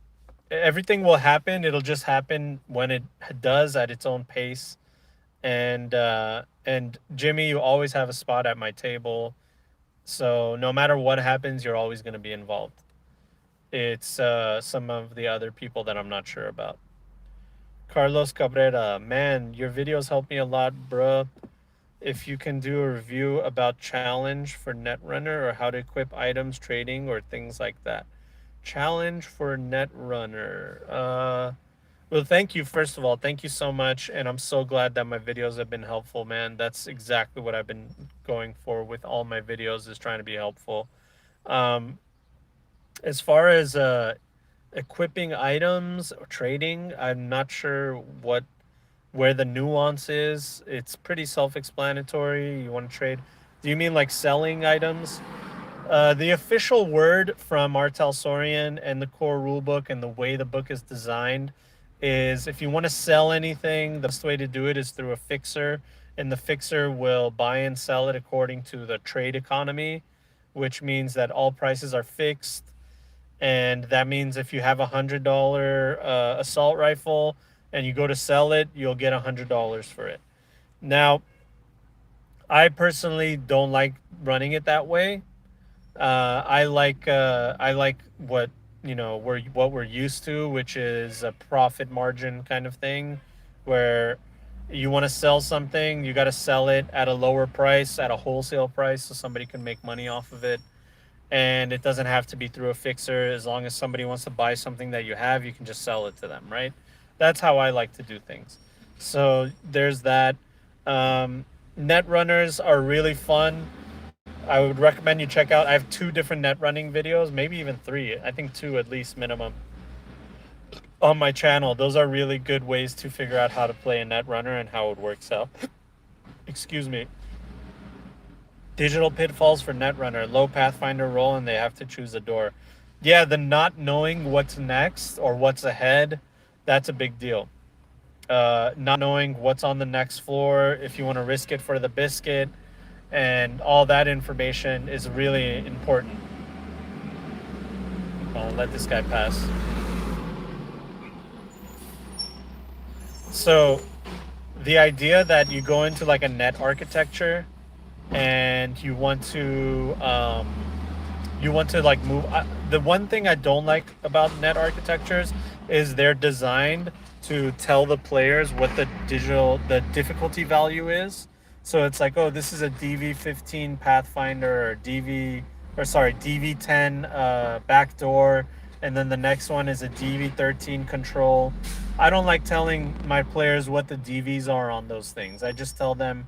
everything will happen. It'll just happen when it does at its own pace. And Jimmy, you always have a spot at my table. So no matter what happens, you're always going to be involved. It's some of the other people that I'm not sure about. Carlos Cabrera, man, your videos help me a lot, bruh. If you can do a review about challenge for Netrunner or how to equip items, trading, or things like that. Challenge for Netrunner. Well, thank you, first of all. Thank you so much. And I'm so glad that my videos have been helpful, man. That's exactly what I've been going for with all my videos, is trying to be helpful. Um, as far as equipping items or trading, I'm not sure where the nuance is. It's pretty self-explanatory. You want to trade. Do you mean like selling items? The official word from Artel Sorian and the core rulebook and the way the book is designed is, if you want to sell anything, the best way to do it is through a fixer, and the fixer will buy and sell it according to the trade economy, which means that all prices are fixed. And that means if you have $100 assault rifle and you go to sell it, you'll get $100 for it. Now, I personally don't like running it that way. I like what, what we're used to, which is a profit margin kind of thing, where you want to sell something, you got to sell it at a lower price, at a wholesale price, so somebody can make money off of it. And it doesn't have to be through a fixer. As long as somebody wants to buy something that you have, you can just sell it to them, right? That's how I like to do things. So there's that. Net runners are really fun. I would recommend you check out. I have two different net running videos, maybe even three. I think two at least minimum on my channel. Those are really good ways to figure out how to play a net runner and how it works out. Excuse me. Digital pitfalls for Netrunner. Low Pathfinder roll and they have to choose a door. Yeah, the not knowing what's next or what's ahead, that's a big deal. Not knowing what's on the next floor, if you want to risk it for the biscuit, and all that information is really important. I'll let this guy pass. So, the idea that you go into like a net architecture and you want to like move. The one thing I don't like about net architectures is they're designed to tell the players what the difficulty value is. So it's like, oh, this is a DV15 Pathfinder, or DV10 backdoor, and then the next one is a DV13 control. I don't like telling my players what the DVs are on those things. I just tell them,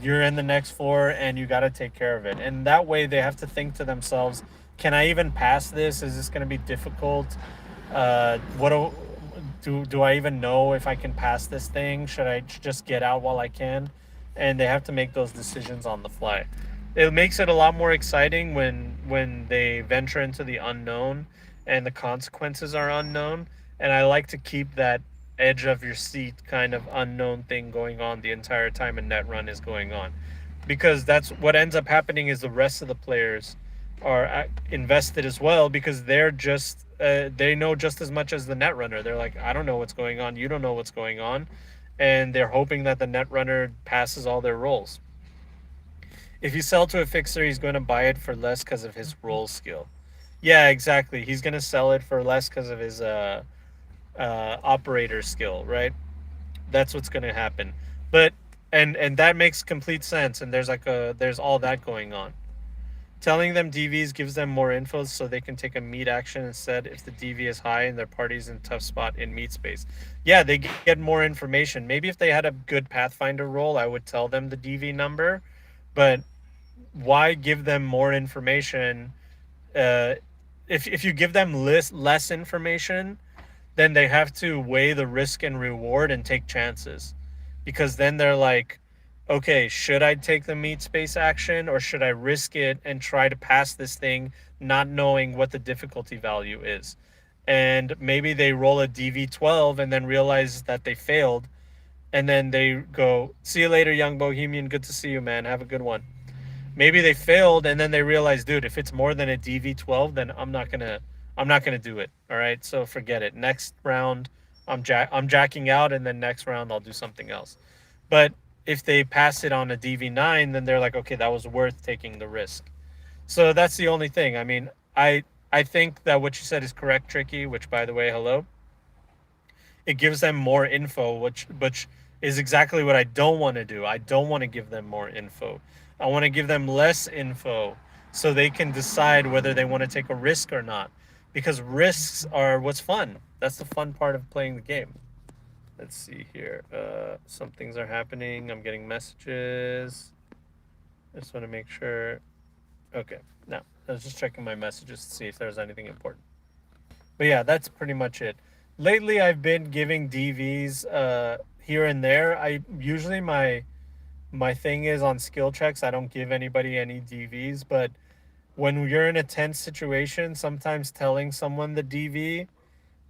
you're in the next floor and you got to take care of it. And that way they have to think to themselves, can I even pass this? Is this going to be difficult? What do I even know if I can pass this thing? Should I just get out while I can? And they have to make those decisions on the fly. It makes it a lot more exciting when they venture into the unknown and the consequences are unknown. And I like to keep that edge of your seat kind of unknown thing going on the entire time a net run is going on, because that's what ends up happening, is the rest of the players are invested as well, because they're just they know just as much as the net runner. They're like, I don't know what's going on, you don't know what's going on, and they're hoping that the net runner passes all their rolls. If you sell to a fixer, he's going to buy it for less because of his roll skill. Yeah, exactly, he's going to sell it for less because of his operator skill, right? That's what's going to happen. But and that makes complete sense, and there's all that going on. Telling them DVs gives them more info so they can take a meat action instead if the DV is high and their party's in a tough spot in meat space. Yeah, they get more information. Maybe if they had a good Pathfinder roll, I would tell them the DV number, but why give them more information? If you give them less information, then they have to weigh the risk and reward and take chances, because then they're like, okay, should I take the meat space action or should I risk it and try to pass this thing not knowing what the difficulty value is? And maybe they roll a DV12 and then realize that they failed. And then they go, see you later, young bohemian. Good to see you, man. Have a good one. Maybe they failed and then they realize, dude, if it's more than a DV12, then I'm not gonna do it. All right, so forget it. Next round, I'm jacking out, and then next round I'll do something else. But if they pass it on a DV9, then they're like, okay, that was worth taking the risk. So that's the only thing. I mean, I think that what you said is correct, Tricky. Which, by the way, hello. It gives them more info, which is exactly what I don't want to do. I don't want to give them more info. I want to give them less info so they can decide whether they want to take a risk or not. Because risks are what's fun. That's the fun part of playing the game. Let's see here. Some things are happening. I'm getting messages. I just want to make sure. Okay. Now, I was just checking my messages to see if there's anything important. But yeah, that's pretty much it. Lately, I've been giving DVs here and there. I usually my thing is on skill checks. I don't give anybody any DVs, but when you're in a tense situation, sometimes telling someone the DV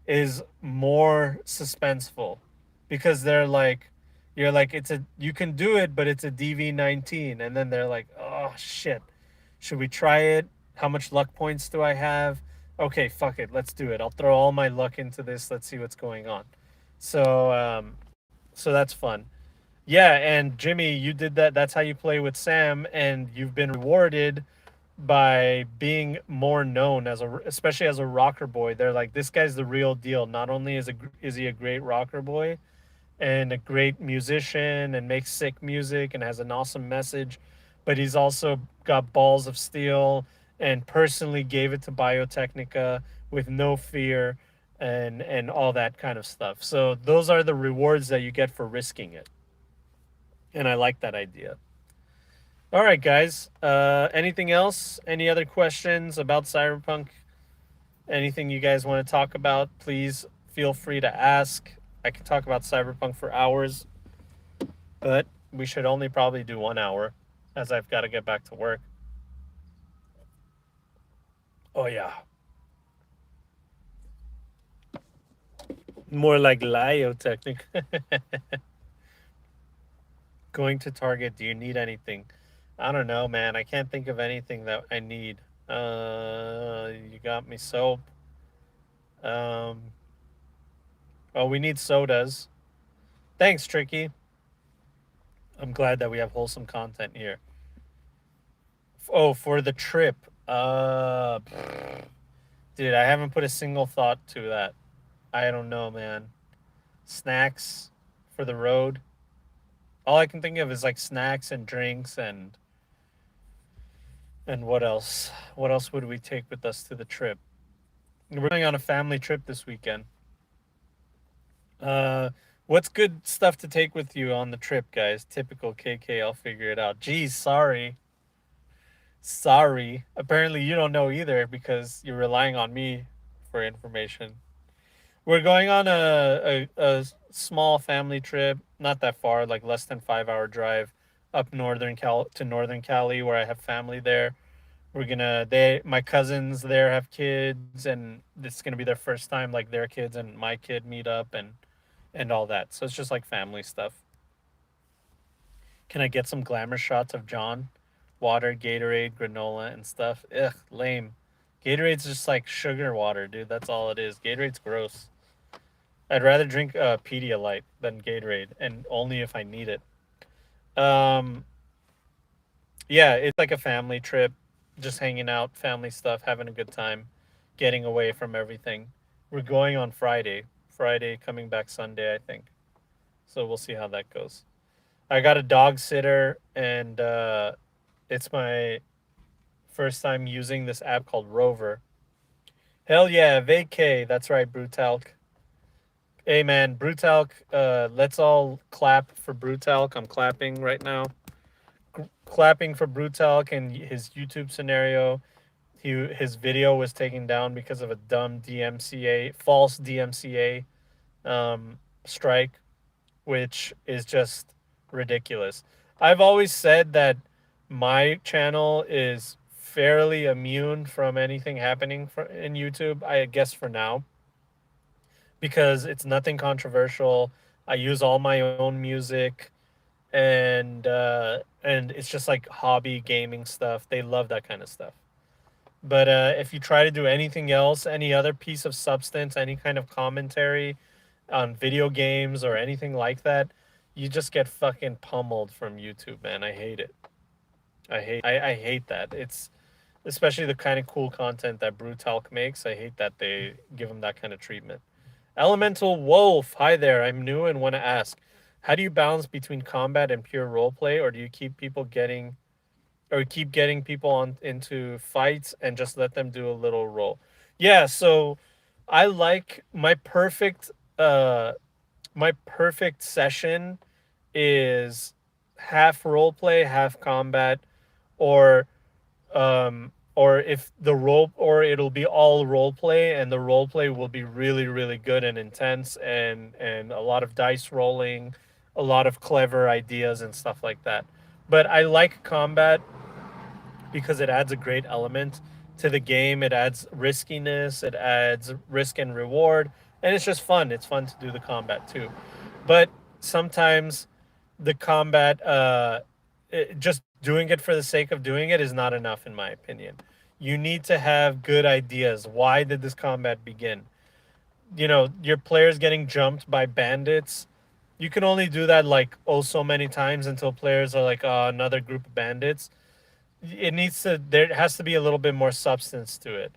is more suspenseful because they're like, you're like, it's a, you can do it, but it's a DV19, and then they're like, oh shit, should we try it? How much luck points do I have? Okay, fuck it, let's do it. I'll throw all my luck into this. Let's see what's going on. So so that's fun. Yeah, and Jimmy, you did that. That's how you play with Sam, and you've been rewarded by being more known as a, especially as a rocker boy. They're like, this guy's the real deal. Not only is he a great rocker boy and a great musician and makes sick music and has an awesome message, but he's also got balls of steel and personally gave it to Biotechnica with no fear and all that kind of stuff. So those are the rewards that you get for risking it. And I like that idea. All right, guys. Anything else? Any other questions about Cyberpunk? Anything you guys want to talk about? Please feel free to ask. I can talk about Cyberpunk for hours, but we should only probably do 1 hour as I've got to get back to work. Oh, yeah. More like Lyotechnic. Going to Target. Do you need anything? I don't know, man. I can't think of anything that I need. You got me soap. Um, oh, we need sodas. Thanks, Tricky. I'm glad that we have wholesome content here. Oh, for the trip. Dude, I haven't put a single thought to that. I don't know, man. Snacks for the road. All I can think of is like snacks and drinks and what else? What else would we take with us to the trip? We're going on a family trip this weekend. Uh, what's good stuff to take with you on the trip, guys? Typical KK, I'll figure it out. Geez, sorry. Sorry. Apparently you don't know either because you're relying on me for information. We're going on a small family trip, not that far, like less than 5 hour drive up northern Cal to northern Cali where I have family there. We're gonna they my cousins there have kids and this is gonna be their first time like their kids and my kid meet up and all that. So it's just like family stuff. Can I get some glamour shots of John? Water, Gatorade, granola, and stuff. Ugh, lame. Gatorade's just like sugar water, dude. That's all it is. Gatorade's gross. I'd rather drink Pedialyte than Gatorade, and only if I need it. Um, yeah, it's like a family trip, just hanging out, family stuff, having a good time, getting away from everything. We're going on Friday. Friday, coming back Sunday, I think. So we'll see how that goes. I got a dog sitter, and it's my first time using this app called Rover. Hell yeah, vacay. That's right, Brutalk. Hey man, Brutalk. Let's all clap for Brutalk. I'm clapping right now. Clapping for Brutalk and his YouTube scenario. His video was taken down because of a dumb DMCA, false DMCA strike, which is just ridiculous. I've always said that my channel is fairly immune from anything happening in YouTube. I guess for now, because it's nothing controversial. I use all my own music, and it's just like hobby gaming stuff. They love that kind of stuff. But if you try to do anything else, any other piece of substance, any kind of commentary on video games or anything like that, you just get fucking pummeled from YouTube, man. I hate it. I hate that. It's especially the kind of cool content that Brutalk makes. I hate that they give him that kind of treatment. Elemental Wolf, hi there. I'm new and want to ask, how do you balance between combat and pure roleplay, or do you keep getting people on into fights and just let them do a little role? Yeah, so I like uh my perfect session is half role play, half combat, or or if the role or it'll be all role play, and the role play will be really really good and intense, and a lot of dice rolling, a lot of clever ideas and stuff like that. But I like combat because it adds a great element to the game. It adds riskiness, it adds risk and reward, and it's just fun. It's fun to do the combat too. But sometimes the combat, just doing it for the sake of doing it is not enough, in my opinion. You need to have good ideas. Why did this combat begin? Your players getting jumped by bandits. You can only do that like oh so many times until players are like, oh, another group of bandits. There has to be a little bit more substance to it.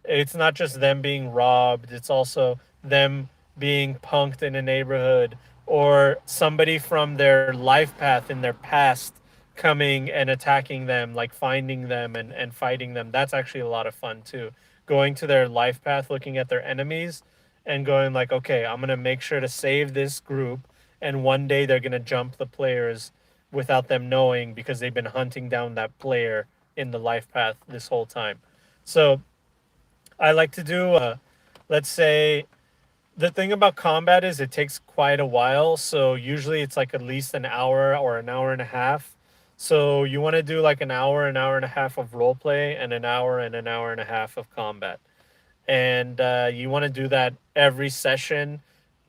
It's not just them being robbed, it's also them being punked in a neighborhood, or somebody from their life path in their past coming and attacking them, like finding them and fighting them. That's actually a lot of fun too. Going to their life path, looking at their enemies, and going like, okay, I'm gonna make sure to save this group, and one day they're gonna jump the players without them knowing because they've been hunting down that player in the life path this whole time. So I like to do, let's say, the thing about combat is it takes quite a while. So usually it's like at least an hour or an hour and a half. So you want to do like an hour and a half of role play, and an hour and a half of combat. And you want to do that every session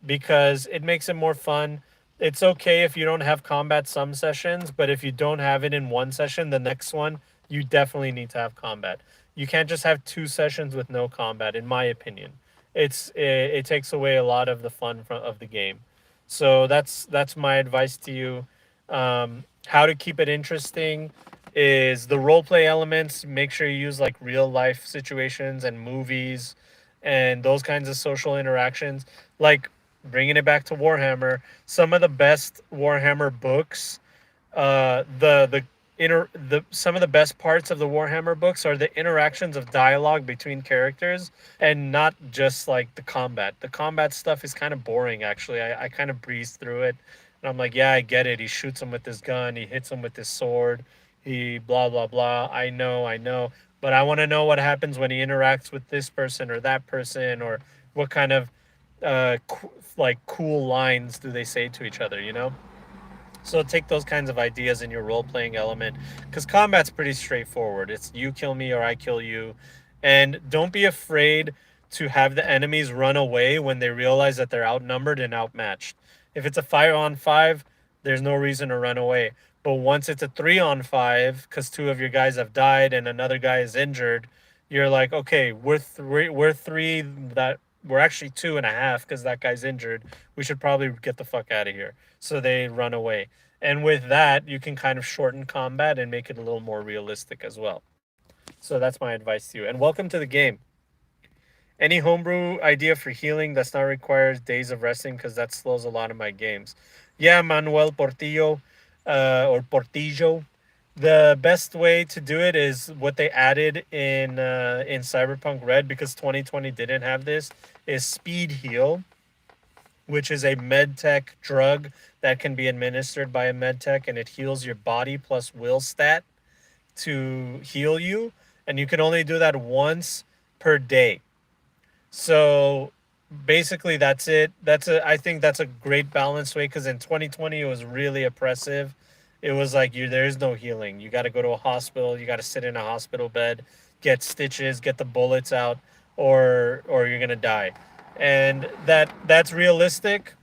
because it makes it more fun. It's okay if you don't have combat some sessions, but if you don't have it in one session, the next one you definitely need to have combat. You can't just have two sessions with no combat, in my opinion. It takes away a lot of the fun of the game. So that's my advice to you. How to keep it interesting is the role play elements. Make sure you use like real life situations and movies and those kinds of social interactions. Like bringing it back to Warhammer, some of the best Warhammer books, the some of the best parts of the Warhammer books are the interactions of dialogue between characters, and not just like the combat. The combat stuff is kind of boring actually. I kind of breeze through it, and I'm like, yeah, I get it. He shoots him with his gun, he hits him with his sword, he blah blah blah. I know, but I want to know what happens when he interacts with this person or that person, or what kind of like cool lines do they say to each other, you know? So take those kinds of ideas in your role playing element, because combat's pretty straightforward. It's you kill me or I kill you. And don't be afraid to have the enemies run away when they realize that they're outnumbered and outmatched. If it's a 5-on-5, there's no reason to run away. But once it's a 3-on-5, because two of your guys have died and another guy is injured, you're like, okay, we're three, that we're actually two and a half because that guy's injured. We should probably get the fuck out of here. So they run away. And with that, you can kind of shorten combat and make it a little more realistic as well. So that's my advice to you. And welcome to the game. Any homebrew idea for healing that's not requires days of resting, because that slows a lot of my games. Yeah, Manuel Portillo, or Portillo. The best way to do it is what they added in Cyberpunk Red, because 2020 didn't have this, is speed heal, which is a medtech drug that can be administered by a medtech, and it heals your body plus will stat to heal you, and you can only do that once per day. So basically that's it. I think that's a great balanced way, because in 2020 it was really oppressive, It was like you there is no healing. You got to go to a hospital. You got to sit in a hospital bed, get stitches, get the bullets out, or you're gonna die. And that's realistic.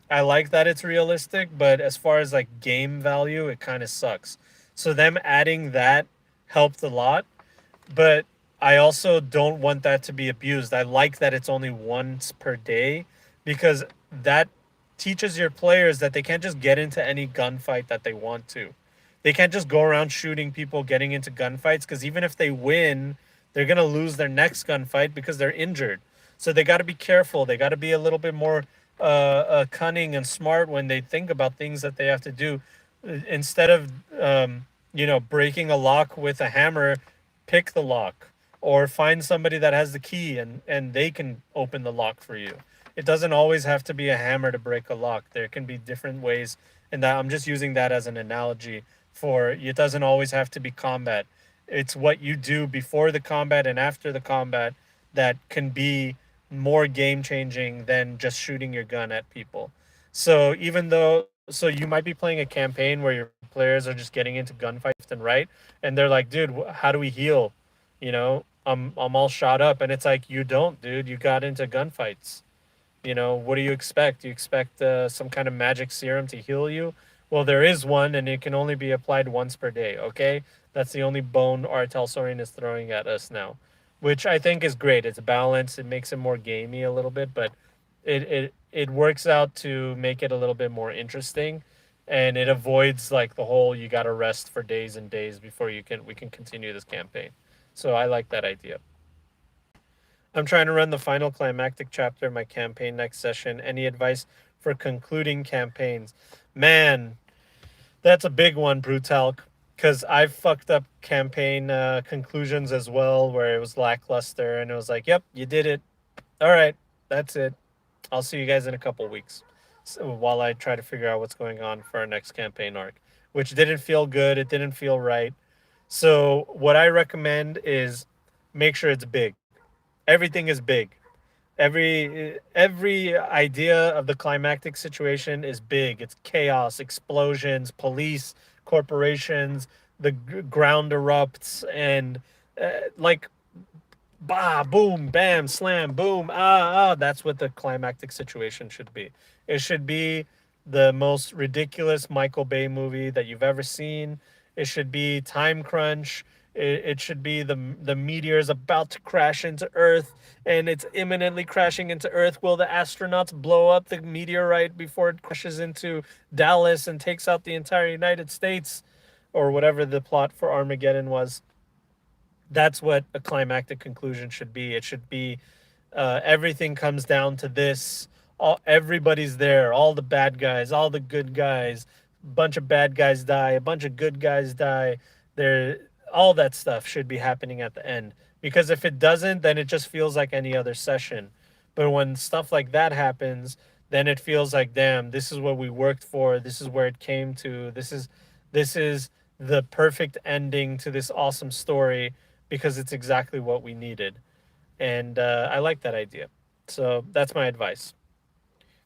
I like that it's realistic, but as far as like game value, it kind of sucks. So them adding that helped a lot, but I also don't want that to be abused. I like that it's only once per day because that teaches your players that they can't just get into any gunfight that they want to. They can't just go around shooting people, getting into gunfights, because even if they win, they're going to lose their next gunfight because they're injured. So they got to be careful. They got to be a little bit more cunning and smart when they think about things that they have to do. Instead of, breaking a lock with a hammer, pick the lock or find somebody that has the key and they can open the lock for you. It doesn't always have to be a hammer to break a lock. There can be different ways, and that I'm just using that as an analogy for it doesn't always have to be combat. It's what you do before the combat and after the combat that can be more game changing than just shooting your gun at people. So even though so you might be playing a campaign where your players are just getting into gunfights left and right and they're like, "Dude, how do we heal?" I'm all shot up and it's like, "You don't, dude. You got into gunfights." What do you expect? Do you expect some kind of magic serum to heal you? Well, there is one, and it can only be applied once per day. Okay, that's the only bone Artel Sorin is throwing at us now, which I think is great. It's balanced. It makes it more gamey a little bit, but it works out to make it a little bit more interesting, and it avoids like the whole you got to rest for days and days before we can continue this campaign. So I like that idea. I'm trying to run the final climactic chapter of my campaign next session. Any advice for concluding campaigns? Man, that's a big one, Brutalk. Because I've fucked up campaign conclusions as well, where it was lackluster, and it was like, "Yep, you did it. All right, that's it. I'll see you guys in a couple weeks." So while I try to figure out what's going on for our next campaign arc, which didn't feel good, it didn't feel right. So what I recommend is make sure it's big. Everything is big. Every idea of the climactic situation is big. It's chaos, explosions, police, corporations, the ground erupts, and like bah, boom, bam, slam, boom, that's what the climactic situation should be. It should be the most ridiculous Michael Bay movie that you've ever seen. It should be time crunch. It should be the meteor is about to crash into Earth and it's imminently crashing into Earth. Will the astronauts blow up the meteorite before it crashes into Dallas and takes out the entire United States, or whatever the plot for Armageddon was? That's what a climactic conclusion should be. It should be everything comes down to this. Everybody's there. All the bad guys, all the good guys. A bunch of bad guys die. A bunch of good guys die. There, all that stuff should be happening at the end. Because if it doesn't, then it just feels like any other session. But when stuff like that happens, then it feels like, damn, this is what we worked for. This is where it came to. This is the perfect ending to this awesome story because it's exactly what we needed. And I like that idea. So that's my advice.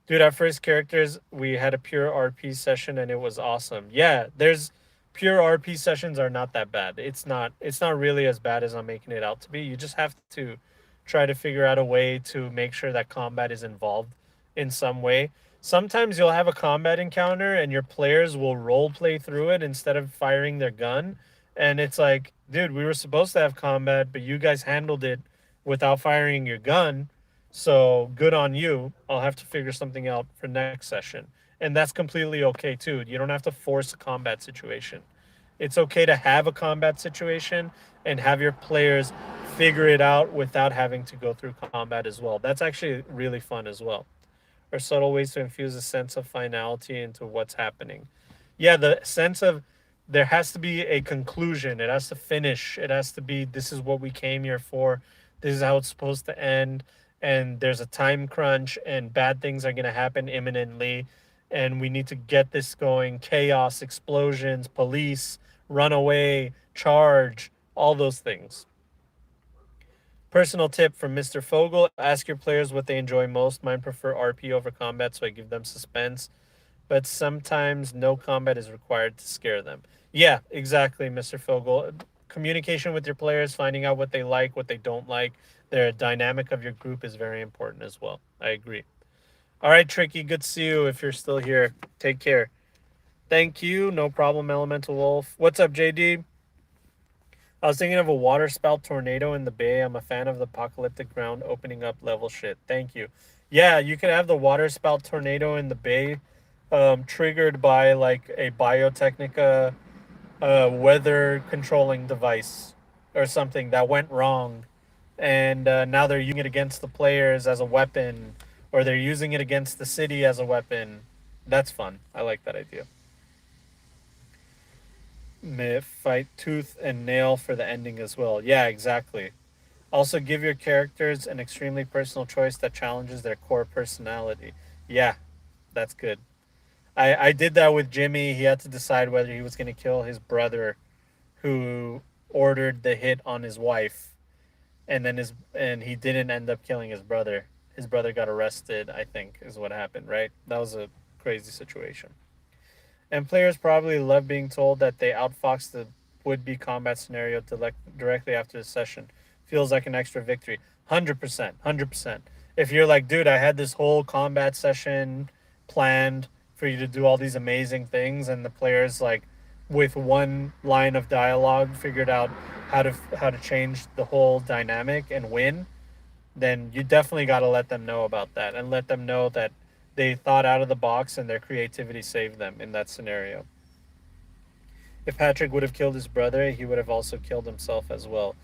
Dude, our first characters, we had a pure RP session and it was awesome. Yeah, there's pure RP sessions are not that bad. It's not really as bad as I'm making it out to be. You just have to try to figure out a way to make sure that combat is involved in some way. Sometimes you'll have a combat encounter and your players will role play through it instead of firing their gun. And it's like, dude, we were supposed to have combat, but you guys handled it without firing your gun. So good on you. I'll have to figure something out for next session. And that's completely okay too. You don't have to force a combat situation. It's okay to have a combat situation and have your players figure it out without having to go through combat as well. That's actually really fun as well. Or subtle ways to infuse a sense of finality into what's happening. Yeah, the sense of there has to be a conclusion. It has to finish. It has to be this is what we came here for. This is how it's supposed to end. And there's a time crunch and bad things are going to happen imminently. And we need to get this going. Chaos, explosions, police, runaway, charge, all those things. Personal tip from Mr. Fogel: ask your players what they enjoy most. Mine prefer RP over combat, so I give them suspense. but sometimes no combat is required to scare them. Yeah, exactly, Mr. Fogel. Communication with your players, finding out what they like, what they don't like, the dynamic of your group is very important as well. I agree. All right, Tricky, good to see you if you're still here. Take care. Thank you. No problem, Elemental Wolf. What's up, JD? I was thinking of a water spout tornado in the bay. I'm a fan of the apocalyptic ground opening up level shit. Thank you. Yeah, you can have the water spout tornado in the bay, triggered by like a Biotechnica weather controlling device or something that went wrong, and now they're using it against the players as a weapon, or they're using it against the city as a weapon. That's fun. I like that idea. May fight tooth and nail for the ending as well. Yeah, exactly. Also, give your characters an extremely personal choice that challenges their core personality. Yeah, that's good. I did that with Jimmy. He had to decide whether he was going to kill his brother, who ordered the hit on his wife, and he didn't end up killing his brother. His brother got arrested, I think, is what happened. Right? That was a crazy situation. And players probably love being told that they outfoxed the would-be combat scenario directly after the session. Feels like an extra victory. 100%. 100%. If you're like, dude, I had this whole combat session planned for you to do all these amazing things, and the players like, with one line of dialogue, figured out how to change the whole dynamic and win, then you definitely got to let them know about that and let them know that they thought out of the box and their creativity saved them in that scenario. If Patrick would have killed his brother, he would have also killed himself as well.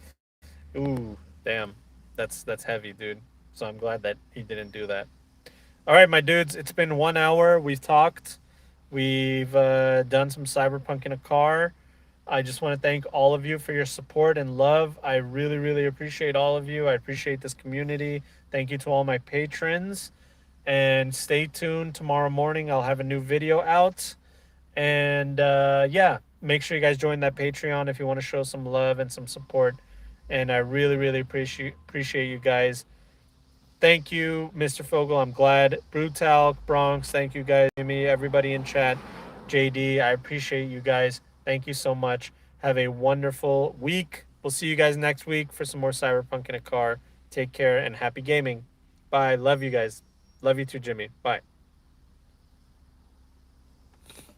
Ooh, damn. That's heavy, dude. So I'm glad that he didn't do that. All right, my dudes, it's been 1 hour. We've talked. We've done some Cyberpunk in a car. I just want to thank all of you for your support and love. I really, really appreciate all of you. I appreciate this community. Thank you to all my patrons. And stay tuned. Tomorrow morning, I'll have a new video out. And yeah, make sure you guys join that Patreon if you want to show some love and some support. And I really, really appreciate you guys. Thank you, Mr. Fogel. I'm glad. Brutal, Bronx, thank you guys. Jimmy, everybody in chat. JD, I appreciate you guys. Thank you so much. Have a wonderful week. We'll see you guys next week for some more Cyberpunk in a car. Take care and happy gaming. Bye. Love you guys. Love you too, Jimmy. Bye.